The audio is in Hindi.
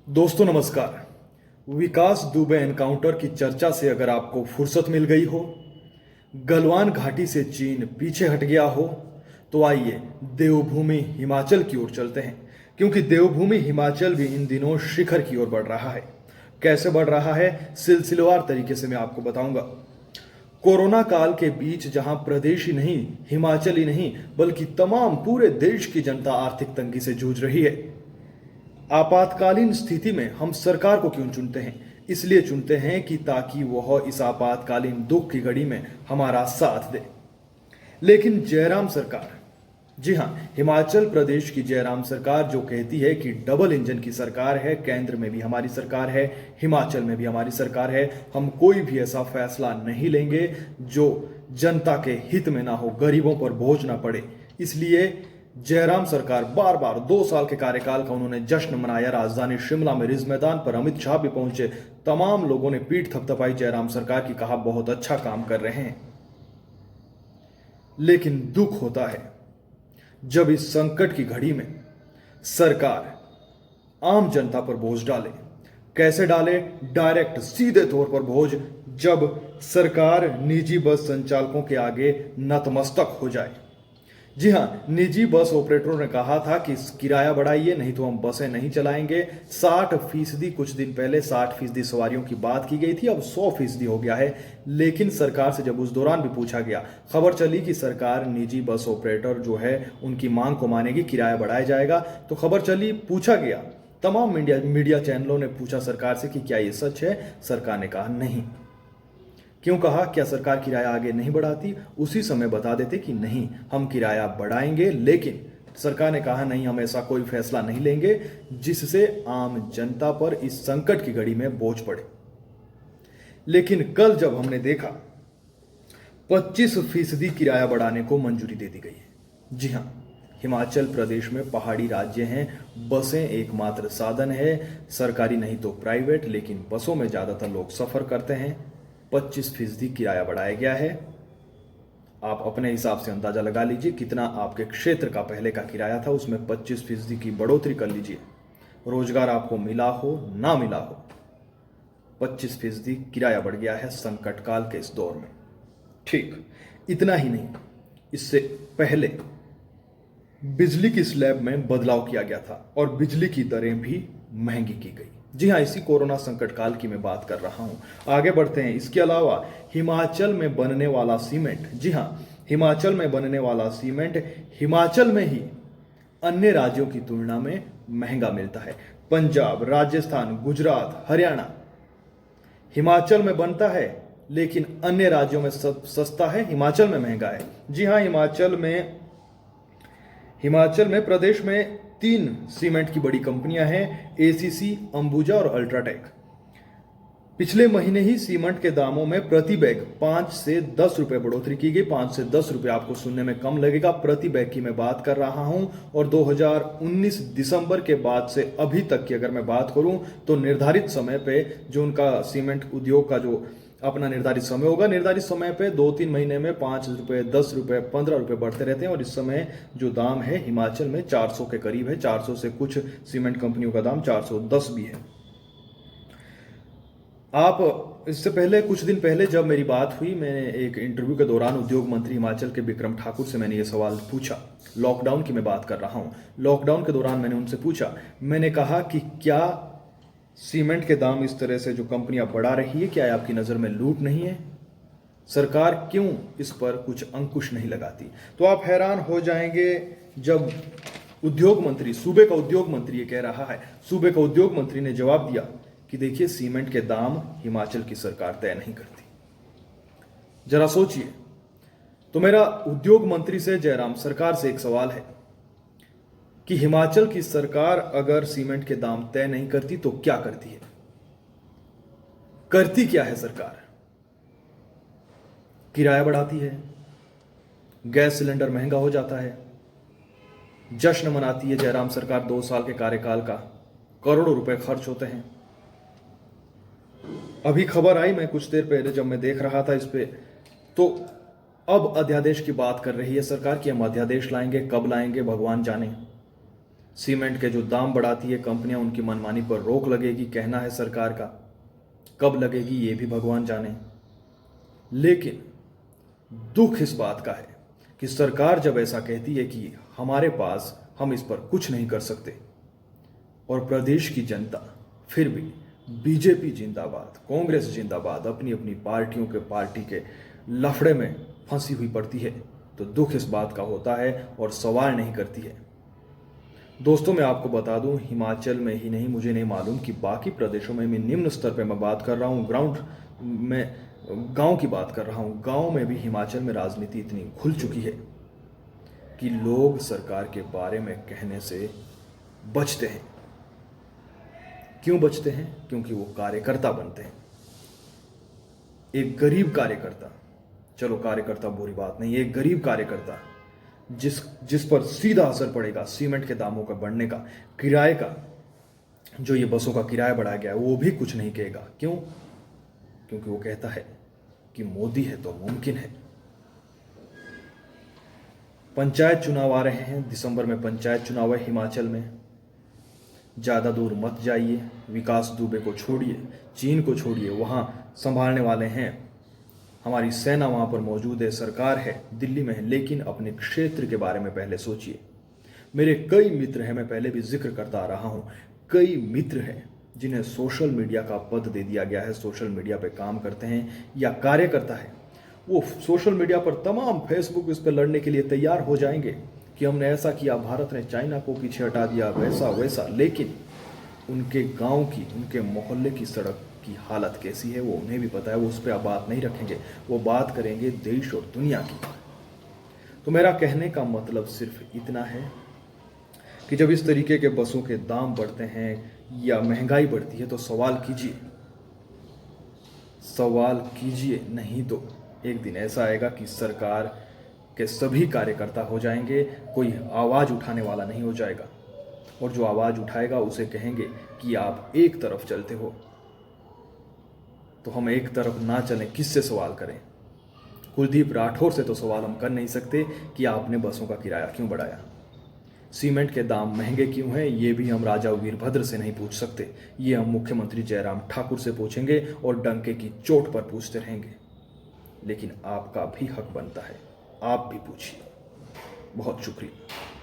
दोस्तों नमस्कार। विकास दुबे एनकाउंटर की चर्चा से अगर आपको फुर्सत मिल गई हो, गलवान घाटी से चीन पीछे हट गया हो, तो आइए देवभूमि हिमाचल की ओर चलते हैं। क्योंकि देवभूमि हिमाचल भी इन दिनों शिखर की ओर बढ़ रहा है। कैसे बढ़ रहा है, सिलसिलेवार तरीके से मैं आपको बताऊंगा। कोरोना काल के बीच जहां प्रदेश ही नहीं, हिमाचल ही नहीं, बल्कि तमाम पूरे देश की जनता आर्थिक तंगी से जूझ रही है, आपातकालीन स्थिति में हम सरकार को क्यों चुनते हैं? इसलिए चुनते हैं कि ताकि वह इस आपातकालीन दुख की घड़ी में हमारा साथ दे। लेकिन जयराम सरकार, जी हां, हिमाचल प्रदेश की जयराम सरकार जो कहती है कि डबल इंजन की सरकार है, केंद्र में भी हमारी सरकार है, हिमाचल में भी हमारी सरकार है, हम कोई भी ऐसा फैसला नहीं लेंगे जो जनता के हित में ना हो, गरीबों पर बोझ ना पड़े। इसलिए जयराम सरकार बार बार 2 साल के कार्यकाल का उन्होंने जश्न मनाया। राजधानी शिमला में रिज मैदान पर अमित शाह भी पहुंचे। तमाम लोगों ने पीठ थपथपाई जयराम सरकार की, कहा बहुत अच्छा काम कर रहे हैं। लेकिन दुख होता है जब इस संकट की घड़ी में सरकार आम जनता पर बोझ डाले। कैसे डाले? डायरेक्ट, सीधे तौर पर बोझ, जब सरकार निजी बस संचालकों के आगे नतमस्तक हो जाए। जी हां, निजी बस ऑपरेटरों ने कहा था कि किराया बढ़ाइए नहीं तो हम बसें नहीं चलाएंगे। 60%, कुछ दिन पहले 60% सवारियों की बात की गई थी, अब 100% हो गया है। लेकिन सरकार से जब उस दौरान भी पूछा गया, खबर चली कि सरकार निजी बस ऑपरेटर जो है उनकी मांग को मानेगी, किराया बढ़ाया जाएगा। तो खबर चली, पूछा गया, तमाम मीडिया चैनलों ने पूछा सरकार से कि क्या ये सच है? सरकार ने कहा नहीं। क्यों कहा? क्या सरकार किराया आगे नहीं बढ़ाती? उसी समय बता देते कि नहीं, हम किराया बढ़ाएंगे। लेकिन सरकार ने कहा नहीं, हम ऐसा कोई फैसला नहीं लेंगे जिससे आम जनता पर इस संकट की घड़ी में बोझ पड़े। लेकिन कल जब हमने देखा 25% किराया बढ़ाने को मंजूरी दे दी गई है। जी हां, हिमाचल प्रदेश में पहाड़ी राज्य हैं, बसें एकमात्र साधन है, सरकारी नहीं तो प्राइवेट, लेकिन बसों में ज्यादातर लोग सफर करते हैं। 25% किराया बढ़ाया गया है। आप अपने हिसाब से अंदाजा लगा लीजिए कितना आपके क्षेत्र का पहले का किराया था, उसमें 25% की बढ़ोतरी कर लीजिए। रोजगार आपको मिला हो ना मिला हो, 25% किराया बढ़ गया है संकट काल के इस दौर में। ठीक, इतना ही नहीं, इससे पहले बिजली की स्लैब में बदलाव किया गया था और बिजली की दरें भी महंगी की गई। जी हाँ, इसी कोरोना संकट काल की मैं बात कर रहा हूं। आगे बढ़ते हैं। इसके अलावा हिमाचल में बनने वाला सीमेंट, जी हाँ, हिमाचल में बनने वाला सीमेंट हिमाचल में ही अन्य राज्यों की तुलना में महंगा मिलता है। पंजाब, राजस्थान, गुजरात, हरियाणा, हिमाचल में बनता है लेकिन अन्य राज्यों में सस्ता है, हिमाचल में महंगा है। जी हाँ, हिमाचल में प्रदेश में 3 सीमेंट की बड़ी कंपनियां हैं, एसीसी, अंबुजा और अल्ट्राटेक। पिछले महीने ही सीमेंट के दामों में प्रति बैग 5 से 10 रुपए बढ़ोतरी की गई। 5 से 10 रुपए आपको सुनने में कम लगेगा, प्रति बैग की मैं बात कर रहा हूं। और 2019 दिसंबर के बाद से अभी तक की अगर मैं बात करूं तो निर्धारित समय पे जो उनका सीमेंट उद्योग का जो अपना निर्धारित समय होगा, निर्धारित समय पे 2-3 महीने में 5 रुपए, 10 रुपए, 15 रुपए बढ़ते रहते हैं। और इस समय जो दाम है हिमाचल में 400 के करीब है। 400 से कुछ सीमेंट कंपनियों का दाम 410 भी है। आप इससे पहले, कुछ दिन पहले जब मेरी बात हुई, मैंने एक इंटरव्यू के दौरान उद्योग मंत्री हिमाचल के बिक्रम ठाकुर से मैंने ये सवाल पूछा। लॉकडाउन की मैं बात कर रहा हूं। लॉकडाउन के दौरान मैंने उनसे पूछा, मैंने कहा कि क्या सीमेंट के दाम इस तरह से जो कंपनियां बढ़ा रही है, क्या आपकी नजर में लूट नहीं है? सरकार क्यों इस पर कुछ अंकुश नहीं लगाती? तो आप हैरान हो जाएंगे जब उद्योग मंत्री, सूबे का उद्योग मंत्री ये कह रहा है, सूबे का उद्योग मंत्री ने जवाब दिया कि देखिए, सीमेंट के दाम हिमाचल की सरकार तय नहीं करती। जरा सोचिए। तो मेरा उद्योग मंत्री से, जयराम सरकार से एक सवाल है कि हिमाचल की सरकार अगर सीमेंट के दाम तय नहीं करती तो क्या करती है? करती क्या है सरकार? किराया बढ़ाती है, गैस सिलेंडर महंगा हो जाता है, जश्न मनाती है जयराम सरकार 2 साल के कार्यकाल का, करोड़ों रुपए खर्च होते हैं। अभी खबर आई, मैं कुछ देर पहले जब मैं देख रहा था इस पे, तो अब अध्यादेश की बात कर रही है सरकार कि हम अध्यादेश लाएंगे, कब लाएंगे भगवान जाने। सीमेंट के जो दाम बढ़ाती है कंपनियां, उनकी मनमानी पर रोक लगेगी, कहना है सरकार का। कब लगेगी ये भी भगवान जाने। लेकिन दुख इस बात का है कि सरकार जब ऐसा कहती है कि हमारे पास, हम इस पर कुछ नहीं कर सकते, और प्रदेश की जनता फिर भी बीजेपी जिंदाबाद, कांग्रेस जिंदाबाद, अपनी अपनी पार्टियों के पार्टी के लफड़े में फंसी हुई पड़ती है, तो दुख इस बात का होता है और सवाल नहीं करती है। दोस्तों, मैं आपको बता दूं, हिमाचल में ही नहीं, मुझे नहीं मालूम कि बाकी प्रदेशों में भी निम्न स्तर पे मैं बात कर रहा हूं, ग्राउंड में, गांव की बात कर रहा हूं, गांव में भी हिमाचल में राजनीति इतनी घुल चुकी है कि लोग सरकार के बारे में कहने से बचते हैं। क्यों बचते हैं? क्योंकि वो कार्यकर्ता बनते हैं। एक गरीब कार्यकर्ता, चलो कार्यकर्ता बुरी बात नहीं, एक गरीब कार्यकर्ता जिस पर सीधा असर पड़ेगा सीमेंट के दामों का बढ़ने का, किराए का, जो ये बसों का किराया बढ़ाया गया है, वो भी कुछ नहीं कहेगा। क्यों? क्योंकि वो कहता है कि मोदी है तो मुमकिन है। पंचायत चुनाव आ रहे हैं, दिसंबर में पंचायत चुनाव है हिमाचल में। ज़्यादा दूर मत जाइए, विकास दुबे को छोड़िए, चीन को छोड़िए, वहाँ संभालने वाले हैं, हमारी सेना वहाँ पर मौजूद है, सरकार है, दिल्ली में है। लेकिन अपने क्षेत्र के बारे में पहले सोचिए। मेरे कई मित्र हैं, मैं पहले भी जिक्र करता आ रहा हूँ, कई मित्र हैं जिन्हें सोशल मीडिया का पद दे दिया गया है, सोशल मीडिया पे काम करते हैं या कार्यकर्ता है। वो सोशल मीडिया पर तमाम फेसबुक इस पर लड़ने के लिए तैयार हो जाएंगे कि हमने ऐसा किया, भारत ने चाइना को पीछे हटा दिया, वैसा वैसा। लेकिन उनके गांव की, उनके मोहल्ले की सड़क की हालत कैसी है वो उन्हें भी पता है। वो उस पर बात नहीं रखेंगे, वो बात करेंगे देश और दुनिया की। तो मेरा कहने का मतलब सिर्फ इतना है कि जब इस तरीके के बसों के दाम बढ़ते हैं या महंगाई बढ़ती है तो सवाल कीजिए, नहीं तो एक दिन ऐसा आएगा कि सरकार के सभी कार्यकर्ता हो जाएंगे, कोई आवाज़ उठाने वाला नहीं हो जाएगा। और जो आवाज़ उठाएगा उसे कहेंगे कि आप एक तरफ चलते हो। तो हम एक तरफ ना चलें, किससे सवाल करें? कुलदीप राठौर से तो सवाल हम कर नहीं सकते कि आपने बसों का किराया क्यों बढ़ाया, सीमेंट के दाम महंगे क्यों हैं, ये भी हम राजा वीरभद्र से नहीं पूछ सकते। ये हम मुख्यमंत्री जयराम ठाकुर से पूछेंगे और डंके की चोट पर पूछते रहेंगे। लेकिन आपका भी हक बनता है, आप भी पूछिए। बहुत शुक्रिया।